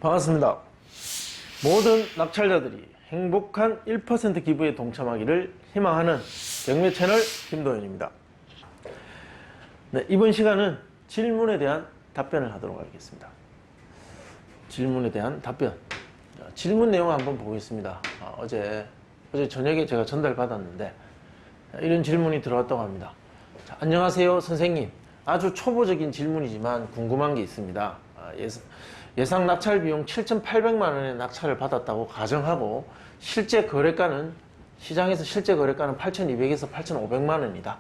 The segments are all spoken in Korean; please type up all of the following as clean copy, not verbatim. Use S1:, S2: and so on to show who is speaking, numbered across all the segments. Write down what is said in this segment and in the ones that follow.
S1: 반갑습니다. 모든 낙찰자들이 행복한 1% 기부에 동참하기를 희망하는 경매 채널 김도현입니다. 네, 이번 시간은 질문에 대한 답변을 하도록 하겠습니다. 질문에 대한 답변. 질문 내용 한번 보겠습니다. 어제 저녁에 제가 전달받았는데 이런 질문이 들어왔다고 합니다. 자, 안녕하세요 선생님. 아주 초보적인 질문이지만 궁금한 게 있습니다. 예상 낙찰 비용 7,800만 원의 낙찰을 받았다고 가정하고 시장에서 실제 거래가는 8,200에서 8,500만 원이다.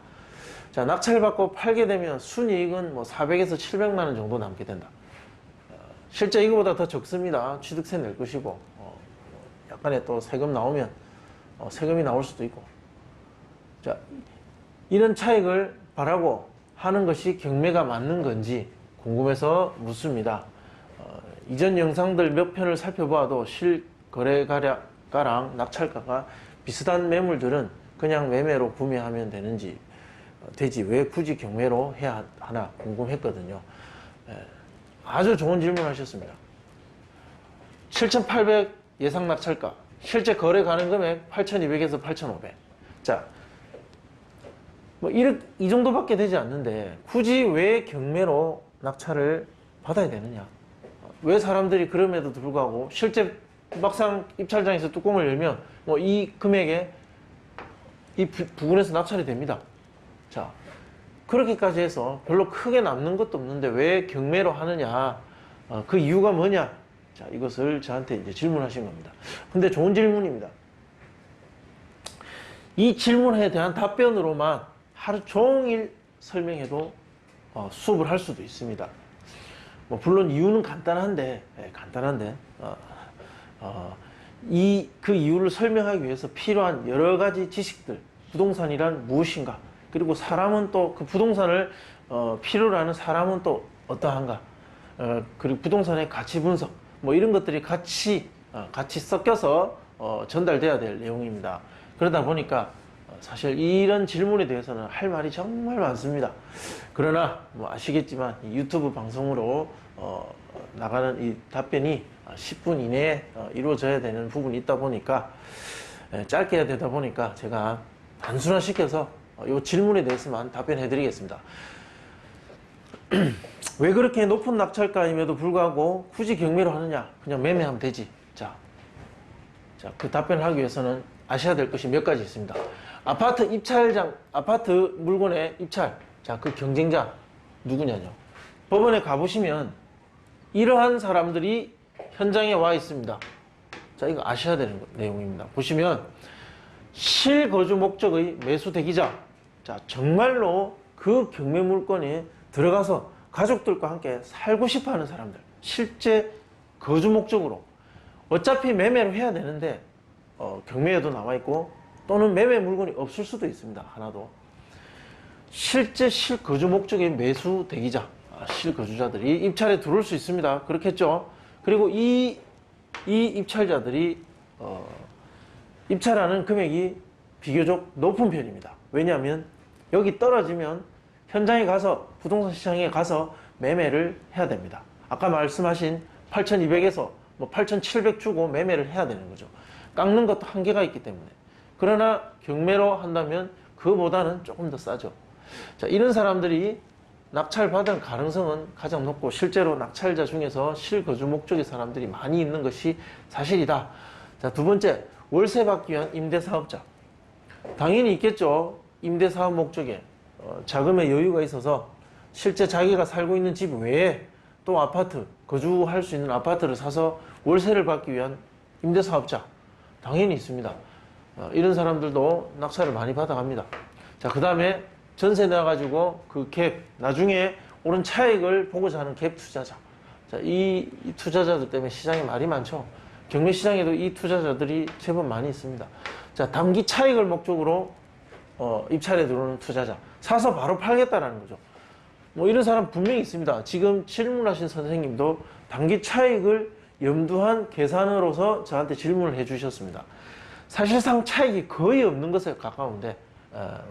S1: 자, 낙찰 받고 팔게 되면 순이익은 400에서 700만 원 정도 남게 된다. 실제 이거보다 더 적습니다. 취득세 낼 것이고 약간의 또 세금 나오면 세금이 나올 수도 있고. 자, 이런 차익을 바라고 하는 것이 경매가 맞는 건지 궁금해서 묻습니다. 이전 영상들 몇 편을 살펴봐도 실거래가랑 낙찰가가 비슷한 매물들은 그냥 매매로 구매하면 되지 왜 굳이 경매로 해야 하나 궁금했거든요. 아주 좋은 질문 하셨습니다. 7,800 예상 낙찰가, 실제 거래 가능 금액 8,200에서 8,500. 자, 이 정도밖에 되지 않는데 굳이 왜 경매로 낙찰을 받아야 되느냐? 왜 사람들이 그럼에도 불구하고 실제 막상 입찰장에서 뚜껑을 열면 이 금액에 이 부분에서 낙찰이 됩니다. 자, 그렇게까지 해서 별로 크게 남는 것도 없는데 왜 경매로 하느냐? 그 이유가 뭐냐? 자, 이것을 저한테 이제 질문하신 겁니다. 근데 좋은 질문입니다. 이 질문에 대한 답변으로만 하루 종일 설명해도 수업을 할 수도 있습니다. 물론 이유는 간단한데 그 이유를 설명하기 위해서 필요한 여러 가지 지식들, 부동산이란 무엇인가, 그리고 사람은 또 그 부동산을 필요로 하는 사람은 또 어떠한가, 그리고 부동산의 가치 분석, 이런 것들이 같이 섞여서 전달돼야 될 내용입니다. 그러다 보니까 사실 이런 질문에 대해서는 할 말이 정말 많습니다. 그러나 아시겠지만 유튜브 방송으로 나가는 이 답변이 10분 이내에 이루어져야 되는 부분이 있다 보니까 짧게 해야 되다 보니까 제가 단순화시켜서 이 질문에 대해서만 답변해 드리겠습니다. 왜 그렇게 높은 낙찰가임에도 불구하고 굳이 경매로 하느냐? 그냥 매매하면 되지. 자, 그 답변을 하기 위해서는 아셔야 될 것이 몇 가지 있습니다. 아파트 물건의 입찰. 자, 그 경쟁자 누구냐뇨? 법원에 가보시면 이러한 사람들이 현장에 와 있습니다. 자, 이거 아셔야 되는 내용입니다. 보시면 실거주 목적의 매수 대기자. 자, 정말로 그 경매 물건에 들어가서 가족들과 함께 살고 싶어 하는 사람들. 실제 거주 목적으로. 어차피 매매로 해야 되는데 경매에도 나와 있고 또는 매매 물건이 없을 수도 있습니다. 하나도. 실제 실거주 목적의 매수 대기자, 실거주자들이 입찰에 들어올 수 있습니다. 그렇겠죠? 그리고 이 입찰자들이 입찰하는 금액이 비교적 높은 편입니다. 왜냐하면 여기 떨어지면 현장에 가서 부동산 시장에 가서 매매를 해야 됩니다. 아까 말씀하신 8,200에서 8,700 주고 매매를 해야 되는 거죠. 깎는 것도 한계가 있기 때문에. 그러나 경매로 한다면 그보다는 조금 더 싸죠. 자, 이런 사람들이 낙찰받을 가능성은 가장 높고 실제로 낙찰자 중에서 실거주 목적의 사람들이 많이 있는 것이 사실이다. 자, 두 번째, 월세 받기 위한 임대사업자. 당연히 있겠죠. 임대사업 목적에 자금의 여유가 있어서 실제 자기가 살고 있는 집 외에 또 아파트, 거주할 수 있는 아파트를 사서 월세를 받기 위한 임대사업자. 당연히 있습니다. 이런 사람들도 낙찰을 많이 받아갑니다. 자, 그 다음에 전세 내가지고 그 갭, 나중에 오른 차익을 보고자 하는 갭 투자자. 자, 이 투자자들 때문에 시장에 말이 많죠. 경매 시장에도 이 투자자들이 제법 많이 있습니다. 자, 단기 차익을 목적으로 입찰에 들어오는 투자자. 사서 바로 팔겠다라는 거죠. 이런 사람 분명히 있습니다. 지금 질문하신 선생님도 단기 차익을 염두한 계산으로서 저한테 질문을 해 주셨습니다. 사실상 차익이 거의 없는 것에 가까운데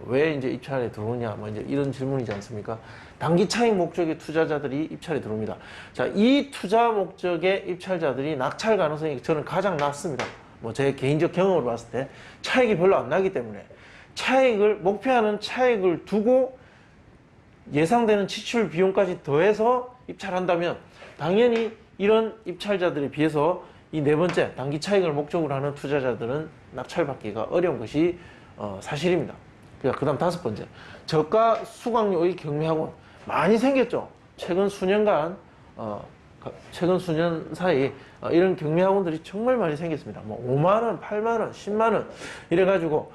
S1: 왜 이제 입찰에 들어오냐, 뭐 이제 이런 질문이지 않습니까? 단기 차익 목적의 투자자들이 입찰에 들어옵니다. 자, 이 투자 목적의 입찰자들이 낙찰 가능성이 저는 가장 낮습니다. 뭐 제 개인적 경험으로 봤을 때 차익이 별로 안 나기 때문에 목표하는 차익을 두고 예상되는 지출 비용까지 더해서 입찰한다면 당연히 이런 입찰자들에 비해서 이 네 번째 단기 차익을 목적으로 하는 투자자들은 낙찰받기가 어려운 것이 사실입니다. 그 다음 다섯 번째, 저가 수강료의 경매학원 많이 생겼죠. 최근 수년 사이 이런 경매학원들이 정말 많이 생겼습니다. 뭐 5만원, 8만원, 10만원 이래가지고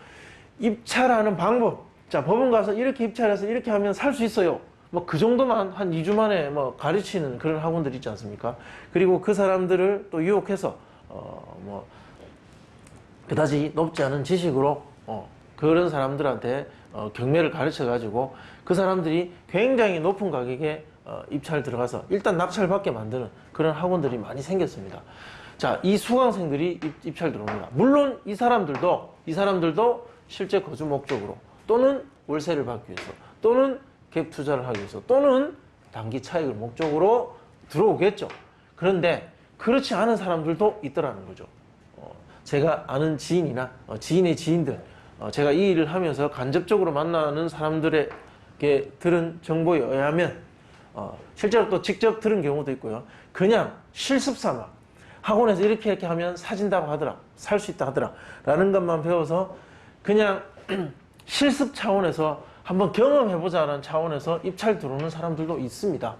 S1: 입찰하는 방법, 자, 법원 가서 이렇게 입찰해서 이렇게 하면 살 수 있어요. 뭐 그 정도만 한 2주 만에 뭐 가르치는 그런 학원들 있지 않습니까? 그리고 그 사람들을 또 유혹해서 뭐 그다지 높지 않은 지식으로 그런 사람들한테 경매를 가르쳐 가지고 그 사람들이 굉장히 높은 가격에 입찰 들어가서 일단 낙찰 받게 만드는 그런 학원들이 많이 생겼습니다. 자, 이 수강생들이 입찰 들어옵니다. 물론 이 사람들도 실제 거주 목적으로 또는 월세를 받기 위해서 또는 갭 투자를 하기 위해서 또는 단기 차익을 목적으로 들어오겠죠. 그런데 그렇지 않은 사람들도 있더라는 거죠. 제가 아는 지인이나 지인의 지인들, 제가 이 일을 하면서 간접적으로 만나는 사람들에게 들은 정보에 의하면 실제로 또 직접 들은 경우도 있고요. 그냥 실습 삼아 학원에서 이렇게 하면 사진다고 하더라, 살 수 있다 하더라 라는 것만 배워서 그냥 실습 차원에서 한번 경험해보자는 차원에서 입찰 들어오는 사람들도 있습니다.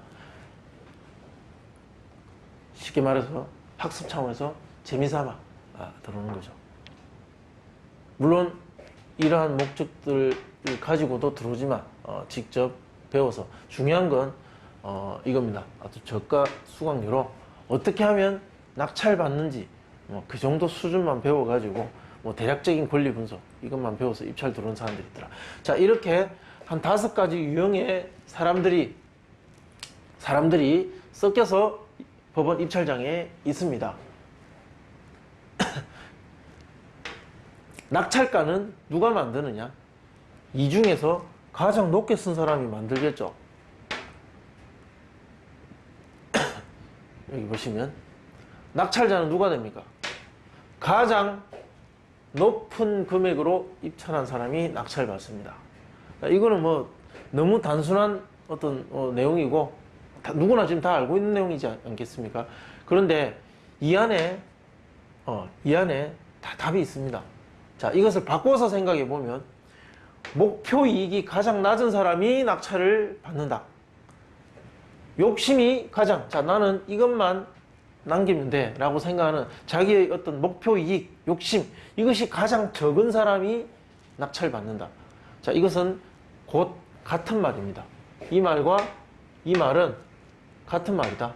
S1: 쉽게 말해서 학습 차원에서 재미삼아 들어오는 거죠. 물론 이러한 목적들을 가지고도 들어오지만 직접 배워서 중요한 건 이겁니다. 아주 저가 수강료로 어떻게 하면 낙찰 받는지 그 정도 수준만 배워가지고 뭐 대략적인 권리 분석 이것만 배워서 입찰 들어오는 사람들이 있더라. 자, 이렇게 한 5가지 유형의 사람들이 섞여서 법원 입찰장에 있습니다. 낙찰가는 누가 만드느냐? 이 중에서 가장 높게 쓴 사람이 만들겠죠. 여기 보시면 낙찰자는 누가 됩니까? 가장 높은 금액으로 입찰한 사람이 낙찰받습니다. 이거는 뭐 너무 단순한 어떤 내용이고 누구나 지금 다 알고 있는 내용이지 않겠습니까? 그런데 이 안에 다 답이 있습니다. 자, 이것을 바꿔서 생각해 보면 목표 이익이 가장 낮은 사람이 낙찰을 받는다. 욕심이 가장, 자, 나는 이것만 남기면 돼 라고 생각하는 자기의 어떤 목표 이익, 욕심, 이것이 가장 적은 사람이 낙찰 받는다. 자, 이것은 곧 같은 말입니다. 이 말과 이 말은 같은 말이다.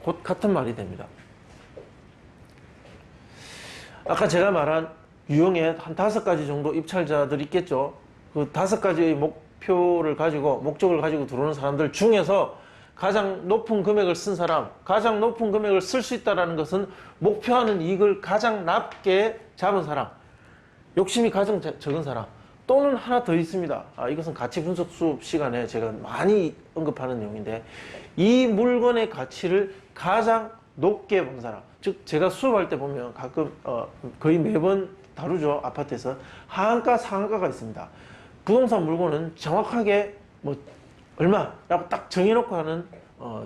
S1: 곧 같은 말이 됩니다. 아까 제가 말한 유형의 한 5가지 정도 입찰자들이 있겠죠. 그 5가지의 목적을 가지고 들어오는 사람들 중에서 가장 높은 금액을 쓴 사람, 가장 높은 금액을 쓸 수 있다는 것은 목표하는 이익을 가장 낮게 잡은 사람, 욕심이 가장 적은 사람, 또는 하나 더 있습니다. 이것은 가치 분석 수업 시간에 제가 많이 언급하는 내용인데, 이 물건의 가치를 가장 높게 본 사람, 즉 제가 수업할 때 보면 가끔 거의 매번 다루죠. 아파트에서 하한가 상한가가 있습니다. 부동산 물건은 정확하게 뭐 얼마라고 딱 정해놓고 하는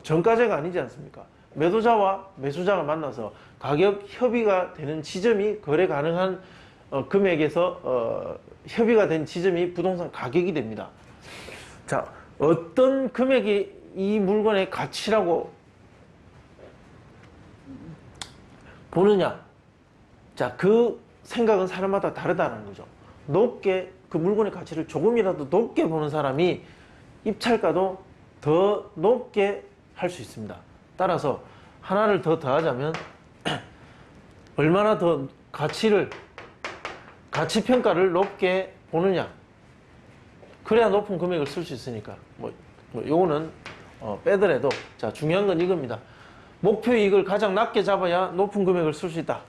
S1: 정가제가 아니지 않습니까? 매도자와 매수자가 만나서 가격 협의가 되는 지점이 거래 가능한 금액에서 협의가 된 지점이 부동산 가격이 됩니다. 자, 어떤 금액이 이 물건의 가치라고 보느냐? 자, 그 생각은 사람마다 다르다는 거죠. 높게, 그 물건의 가치를 조금이라도 높게 보는 사람이 입찰가도 더 높게 할 수 있습니다. 따라서 하나를 더 더하자면 얼마나 더 가치평가를 높게 보느냐, 그래야 높은 금액을 쓸 수 있으니까 요거는 빼더라도, 자, 중요한 건 이겁니다. 목표 이익을 가장 낮게 잡아야 높은 금액을 쓸 수 있다.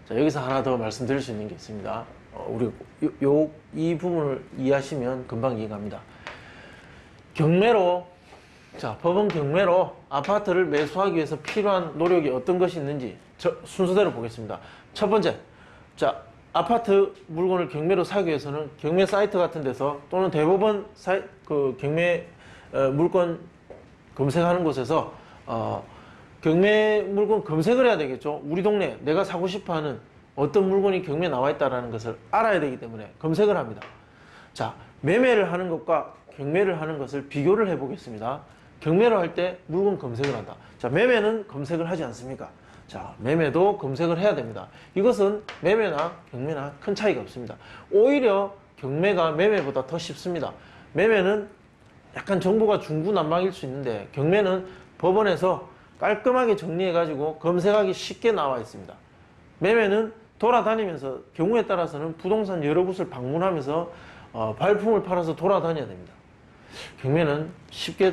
S1: 자, 여기서 하나 더 말씀드릴 수 있는 게 있습니다. 우리 이 부분을 이해하시면 금방 이해갑니다. 경매로, 자, 법원 경매로 아파트를 매수하기 위해서 필요한 노력이 어떤 것이 있는지 순서대로 보겠습니다. 첫 번째, 자, 아파트 물건을 경매로 사기 위해서는 경매 사이트 같은 데서 또는 대법원 경매 물건 검색하는 곳에서 경매 물건 검색을 해야 되겠죠. 우리 동네 내가 사고 싶어 하는 어떤 물건이 경매에 나와 있다는 것을 알아야 되기 때문에 검색을 합니다. 자, 매매를 하는 것과 경매를 하는 것을 비교를 해 보겠습니다. 경매를 할 때 물건 검색을 한다. 자, 매매는 검색을 하지 않습니까? 자, 매매도 검색을 해야 됩니다. 이것은 매매나 경매나 큰 차이가 없습니다. 오히려 경매가 매매보다 더 쉽습니다. 매매는 약간 정보가 중구난방일 수 있는데 경매는 법원에서 깔끔하게 정리해가지고 검색하기 쉽게 나와 있습니다. 매매는 돌아다니면서 경우에 따라서는 부동산 여러 곳을 방문하면서 발품을 팔아서 돌아다녀야 됩니다. 경매는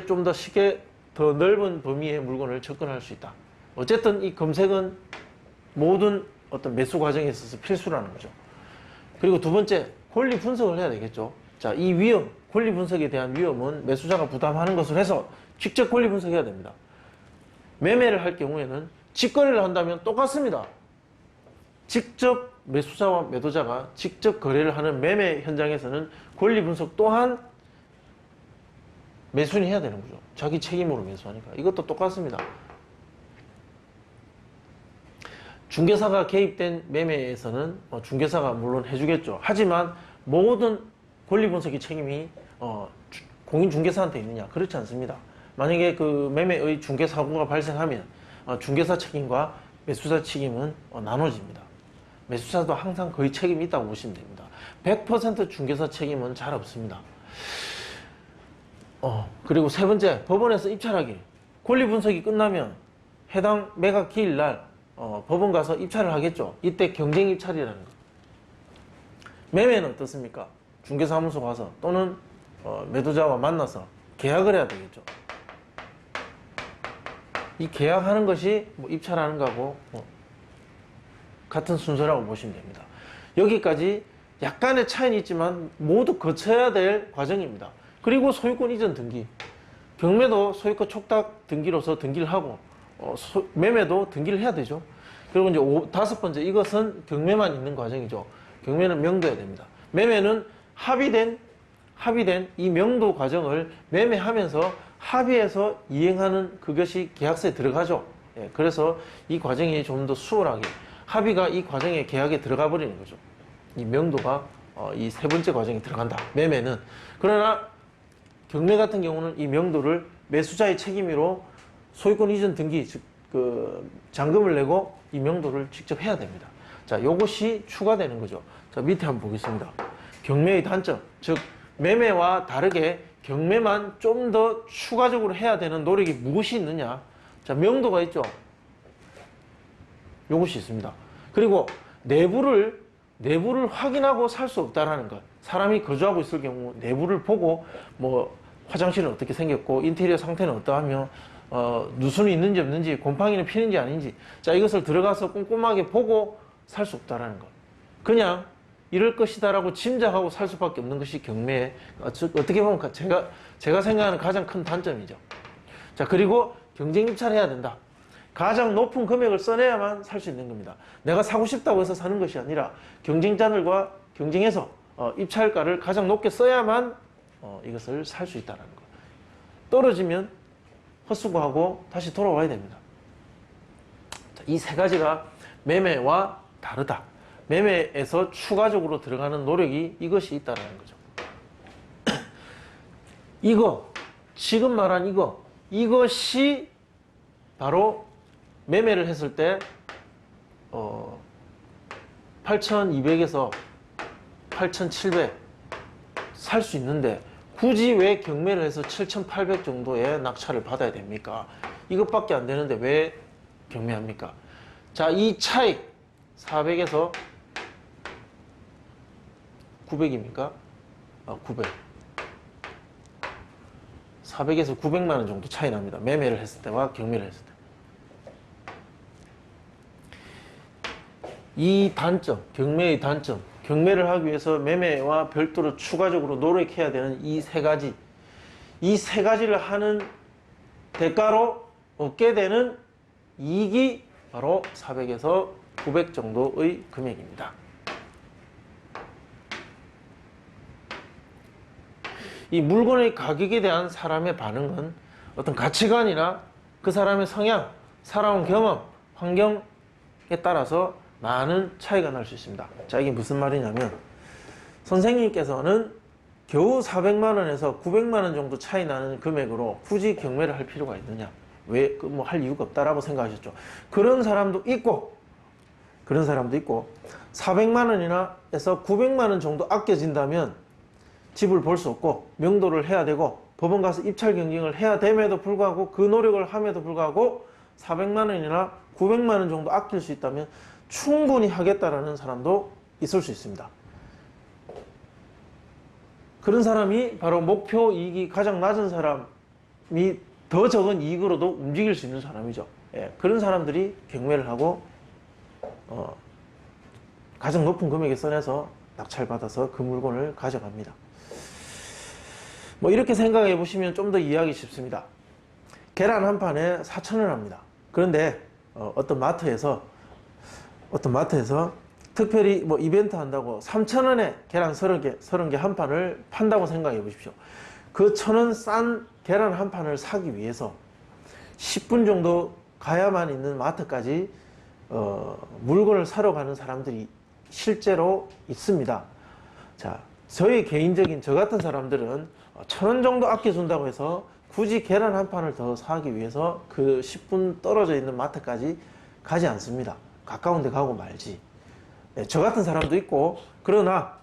S1: 좀 더 쉽게 더 넓은 범위의 물건을 접근할 수 있다. 어쨌든 이 검색은 모든 어떤 매수 과정에 있어서 필수라는 거죠. 그리고 두 번째, 권리 분석을 해야 되겠죠. 자, 이 위험, 권리 분석에 대한 위험은 매수자가 부담하는 것을 해서 직접 권리 분석해야 됩니다. 매매를 할 경우에는 직거래를 한다면 똑같습니다. 직접 매수자와 매도자가 직접 거래를 하는 매매 현장에서는 권리 분석 또한 매수인이 해야 되는 거죠. 자기 책임으로 매수하니까. 이것도 똑같습니다. 중개사가 개입된 매매에서는 중개사가 물론 해주겠죠. 하지만 모든 권리 분석의 책임이 공인중개사한테 있느냐? 그렇지 않습니다. 만약에 그 매매의 중개사고가 발생하면 중개사 책임과 매수자 책임은 나눠집니다. 매수자도 항상 거의 책임이 있다고 보시면 됩니다. 100% 중개사 책임은 잘 없습니다. 그리고 세 번째, 법원에서 입찰하기. 권리 분석이 끝나면 해당 매각 기일 날 법원 가서 입찰을 하겠죠. 이때 경쟁 입찰이라는 것. 매매는 어떻습니까? 중개사무소 가서 또는 매도자와 만나서 계약을 해야 되겠죠. 이 계약하는 것이 입찰하는 거하고 같은 순서라고 보시면 됩니다. 여기까지 약간의 차이는 있지만 모두 거쳐야 될 과정입니다. 그리고 소유권 이전 등기. 경매도 소유권 촉탁 등기로서 등기를 하고 매매도 등기를 해야 되죠. 그리고 이제 다섯 번째, 이것은 경매만 있는 과정이죠. 경매는 명도해야 됩니다. 매매는 합의된 이 명도 과정을 매매하면서 합의해서 이행하는 그것이 계약서에 들어가죠. 예, 그래서 이 과정이 좀 더 수월하게 합의가 이 과정에 계약에 들어가 버리는 거죠. 이 명도가 이 세 번째 과정에 들어간다. 매매는. 그러나 경매 같은 경우는 이 명도를 매수자의 책임으로 소유권 이전 등기, 즉 잔금을 내고 이 명도를 직접 해야 됩니다. 자, 요것이 추가되는 거죠. 자, 밑에 한번 보겠습니다. 경매의 단점, 즉 매매와 다르게 경매만 좀 더 추가적으로 해야 되는 노력이 무엇이 있느냐? 자, 명도가 있죠. 요것이 있습니다. 그리고 내부를 확인하고 살 수 없다라는 것. 사람이 거주하고 있을 경우 내부를 보고 화장실은 어떻게 생겼고 인테리어 상태는 어떠하며 누수는 있는지 없는지 곰팡이는 피는지 아닌지, 자, 이것을 들어가서 꼼꼼하게 보고 살 수 없다라는 것. 그냥 이럴 것이다라고 짐작하고 살 수밖에 없는 것이 경매의 어떻게 보면 제가 생각하는 가장 큰 단점이죠. 자, 그리고 경쟁 입찰해야 된다. 가장 높은 금액을 써내야만 살 수 있는 겁니다. 내가 사고 싶다고 해서 사는 것이 아니라 경쟁자들과 경쟁해서 입찰가를 가장 높게 써야만 이것을 살 수 있다는 것. 떨어지면 헛수고하고 다시 돌아와야 됩니다. 이 세 가지가 매매와 다르다. 매매에서 추가적으로 들어가는 노력이 이것이 있다는 거죠. 지금 말한 이것이 바로 매매를 했을 때 8,200에서 8,700 살 수 있는데 굳이 왜 경매를 해서 7,800 정도의 낙찰을 받아야 됩니까? 이것밖에 안 되는데 왜 경매합니까? 자, 이 차익 400에서 900입니까? 900. 400에서 900만 원 정도 차이 납니다. 매매를 했을 때와 경매를 했을 때. 이 단점, 경매의 단점, 경매를 하기 위해서 매매와 별도로 추가적으로 노력해야 되는 이 세 가지, 이 세 가지를 하는 대가로 얻게 되는 이익이 바로 400에서 900 정도의 금액입니다. 이 물건의 가격에 대한 사람의 반응은 어떤 가치관이나 그 사람의 성향, 살아온 경험, 환경에 따라서 많은 차이가 날 수 있습니다. 자, 이게 무슨 말이냐면 선생님께서는 겨우 400만 원에서 900만 원 정도 차이 나는 금액으로 굳이 경매를 할 필요가 있느냐? 왜 뭐 할 이유가 없다라고 생각하셨죠. 그런 사람도 있고 400만 원이나 해서 900만 원 정도 아껴진다면 집을 볼 수 없고 명도를 해야 되고 법원 가서 입찰 경쟁을 해야 됨에도 불구하고 그 노력을 함에도 불구하고 400만 원이나 900만 원 정도 아낄 수 있다면 충분히 하겠다라는 사람도 있을 수 있습니다. 그런 사람이 바로 목표 이익이 가장 낮은 사람이 더 적은 이익으로도 움직일 수 있는 사람이죠. 예, 그런 사람들이 경매를 하고 가장 높은 금액에 써내서 낙찰받아서 그 물건을 가져갑니다. 뭐 이렇게 생각해 보시면 좀 더 이해하기 쉽습니다. 계란 한 판에 4,000원 합니다. 그런데 어떤 마트에서 특별히 뭐 이벤트 한다고 3,000원에 계란 30개 한 판을 판다고 생각해 보십시오. 그 1,000원 싼 계란 한 판을 사기 위해서 10분 정도 가야만 있는 마트까지 물건을 사러 가는 사람들이 실제로 있습니다. 자, 저희 개인적인 저 같은 사람들은 1,000원 정도 아껴준다고 해서 굳이 계란 한 판을 더 사기 위해서 그 10분 떨어져 있는 마트까지 가지 않습니다. 가까운 데 가고 말지. 네, 저 같은 사람도 있고, 그러나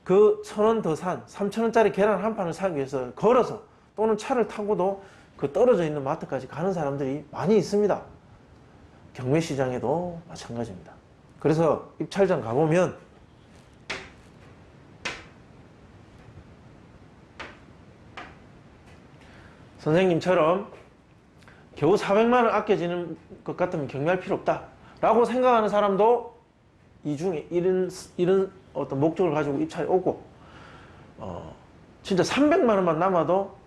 S1: 그 1,000원 더 산 3,000원짜리 계란 한 판을 사기 위해서 걸어서 또는 차를 타고도 그 떨어져 있는 마트까지 가는 사람들이 많이 있습니다. 경매 시장에도 마찬가지입니다. 그래서 입찰장 가보면 선생님처럼 겨우 400만 원 아껴지는 것 같으면 경매할 필요 없다 라고 생각하는 사람도 이 중에 이런 어떤 목적을 가지고 입찰이 오고 진짜 300만 원만 남아도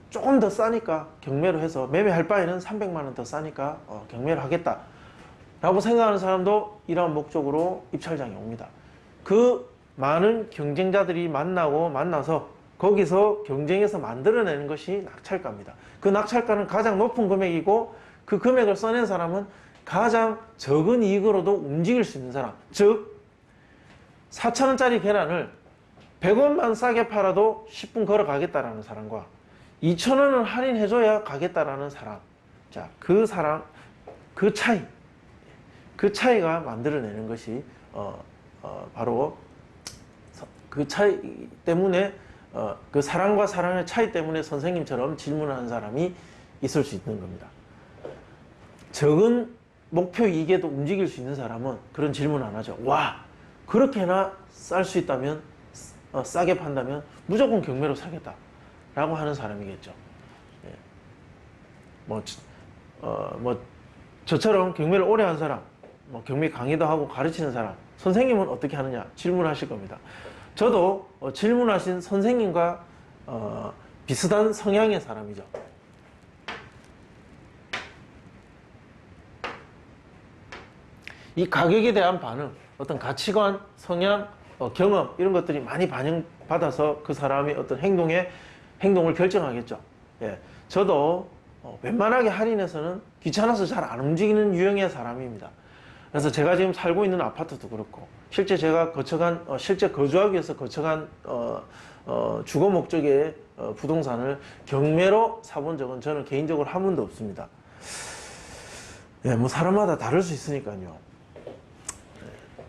S1: 조금 더 싸니까 경매로 해서 매매할 바에는 300만 원 더 싸니까 경매를 하겠다 라고 생각하는 사람도 이러한 목적으로 입찰장에 옵니다. 그 많은 경쟁자들이 만나서 거기서 경쟁해서 만들어내는 것이 낙찰가입니다. 그 낙찰가는 가장 높은 금액이고 그 금액을 써낸 사람은 가장 적은 이익으로도 움직일 수 있는 사람, 즉 4,000원짜리 계란을 100원만 싸게 팔아도 10분 걸어 가겠다라는 사람과 2,000원을 할인해줘야 가겠다라는 사람, 자, 그 차이가 만들어내는 것이 바로 그 차이 때문에 그 사랑과 사랑의 차이 때문에 선생님처럼 질문하는 사람이 있을 수 있는 겁니다. 적은 목표 이익에도 움직일 수 있는 사람은 그런 질문 안 하죠. 와, 그렇게나 쌀 수 있다면 싸게 판다면 무조건 경매로 사겠다 라고 하는 사람이겠죠. 예. 저처럼 경매를 오래 한 사람, 경매 강의도 하고 가르치는 사람, 선생님은 어떻게 하느냐 질문하실 겁니다. 저도 질문하신 선생님과 비슷한 성향의 사람이죠. 이 가격에 대한 반응, 어떤 가치관, 성향, 경험 이런 것들이 많이 반영받아서 그 사람의 어떤 행동을 결정하겠죠. 예, 저도 웬만하게 할인해서는 귀찮아서 잘 안 움직이는 유형의 사람입니다. 그래서 제가 지금 살고 있는 아파트도 그렇고 실제 제가 실제 거주하기 위해서 거쳐간 주거 목적의 부동산을 경매로 사본 적은 저는 개인적으로 한 번도 없습니다. 예, 뭐 사람마다 다를 수 있으니까요.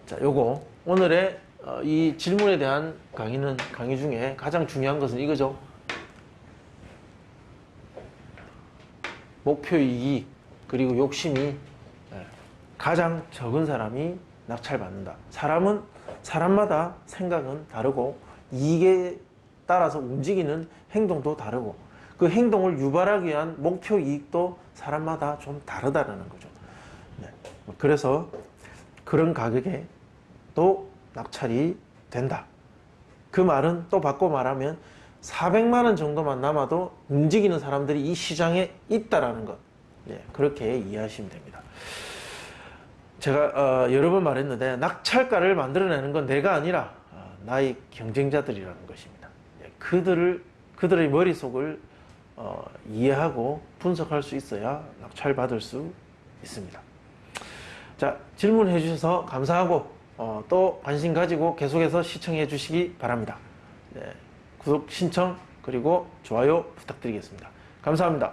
S1: 자, 요거 오늘의 이 질문에 대한 강의 중에 가장 중요한 것은 이거죠. 목표 이익 그리고 욕심이 가장 적은 사람이 낙찰받는다. 사람마다 생각은 다르고 이익에 따라서 움직이는 행동도 다르고 그 행동을 유발하기 위한 목표 이익도 사람마다 좀 다르다는 거죠. 네. 그래서 그런 가격에 또 낙찰이 된다. 그 말은 또 바꿔 말하면 400만 원 정도만 남아도 움직이는 사람들이 이 시장에 있다라는 것. 예, 그렇게 이해하시면 됩니다. 제가 여러 번 말했는데 낙찰가를 만들어내는 건 내가 아니라 나의 경쟁자들이라는 것입니다. 예, 그들의 머릿속을 이해하고 분석할 수 있어야 낙찰받을 수 있습니다. 자, 질문해 주셔서 감사하고 또 관심 가지고 계속해서 시청해 주시기 바랍니다. 네, 구독, 신청, 그리고 좋아요 부탁드리겠습니다. 감사합니다.